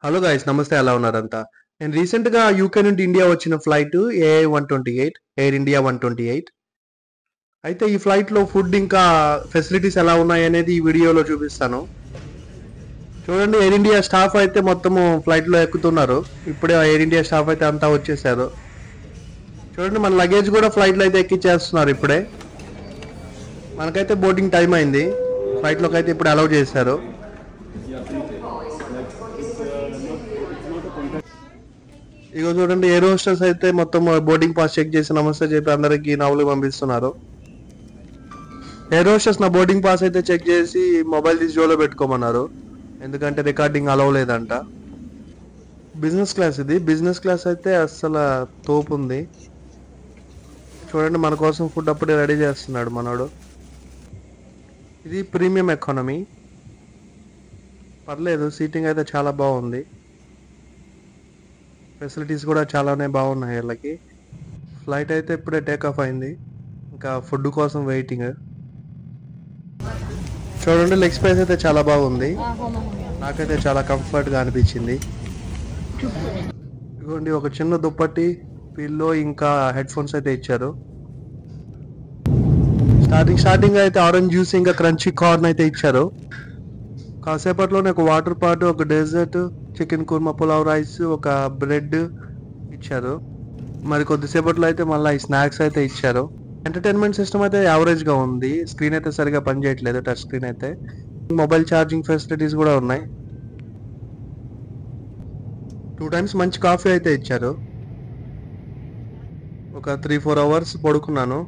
Hello guys, నమస్తే. ఎలా ఉన్నారంతా? నేను రీసెంట్గా యూకే నుండి ఇండియా వచ్చిన ఫ్లైట్ AA128, ఎయిర్ ఇండియా 128. అయితే ఈ ఫ్లైట్లో ఫుడ్ ఇంకా ఫెసిలిటీస్ ఎలా ఉన్నాయి అనేది ఈ వీడియోలో చూపిస్తాను. చూడండి, ఎయిర్ ఇండియా స్టాఫ్ అయితే మొత్తము ఫ్లైట్లో ఎక్కుతున్నారు. ఇప్పుడే ఎయిర్ ఇండియా స్టాఫ్ అయితే అంతా వచ్చేసారు. చూడండి, మన లగేజ్ కూడా ఫ్లైట్లో అయితే ఎక్కిచ్చేస్తున్నారు ఇప్పుడే. మనకైతే బోర్డింగ్ టైం అయింది. ఫ్లైట్లోకి అయితే ఇప్పుడు అలౌ చేశారు. ఇగో చూడండి, ఎయిర్ హోస్టెస్ అయితే మొత్తం బోర్డింగ్ పాస్ చెక్ చేసి నమస్తే చెప్పి అందరికి నవ్వులు పంపిస్తున్నారు. ఎయిర్ హోస్టెస్ నా బోర్డింగ్ పాస్ అయితే చెక్ చేసి మొబైల్ తీసి జోలో పెట్టుకోమన్నారు, ఎందుకంటే రికార్డింగ్ అలౌ లేదంట. బిజినెస్ క్లాస్ ఇది. బిజినెస్ క్లాస్ అయితే అస్సలు తోపు ఉంది. చూడండి, మన కోసం ఫుడ్ అప్పుడే రెడీ చేస్తున్నాడు మనోడు. ఇది ప్రీమియం ఎకానమీ. పర్లేదు, సీటింగ్ అయితే చాలా బాగుంది. ఫెసిలిటీస్ కూడా చాలానే బాగున్నాయి వీళ్ళకి. ఫ్లైట్ అయితే ఇప్పుడే టేక్ ఆఫ్ అయింది, ఇంకా ఫుడ్ కోసం వెయిటింగ్. చూడండి, లెగ్ స్పేస్ అయితే చాలా బాగుంది. నాకైతే చాలా కంఫర్ట్గా అనిపించింది. ఇదిగోండి, ఒక చిన్న దుప్పటి, పిల్లో, ఇంకా హెడ్ ఫోన్స్ అయితే ఇచ్చారు. స్టార్టింగ్ అయితే ఆరెంజ్ జ్యూస్ ఇంకా క్రంచీ కార్న్ అయితే ఇచ్చారు. కాసేపట్లోనే ఒక వాటర్ పాటు, ఒక dessert, chicken kurma, pulao rice, ఒక బ్రెడ్ ఇచ్చారు. మరి కొద్దిసేపట్లో అయితే మళ్ళీ ఈ స్నాక్స్ అయితే ఇచ్చారు. ఎంటర్టైన్మెంట్ సిస్టమ్ అయితే యావరేజ్గా ఉంది. స్క్రీన్ అయితే సరిగా పనిచేయట్లేదు, టచ్ స్క్రీన్ అయితే. మొబైల్ ఛార్జింగ్ ఫెసిలిటీస్ కూడా ఉన్నాయి. 2 times మంచి కాఫీ అయితే ఇచ్చారు. ఒక 3-4 hours పడుకున్నాను.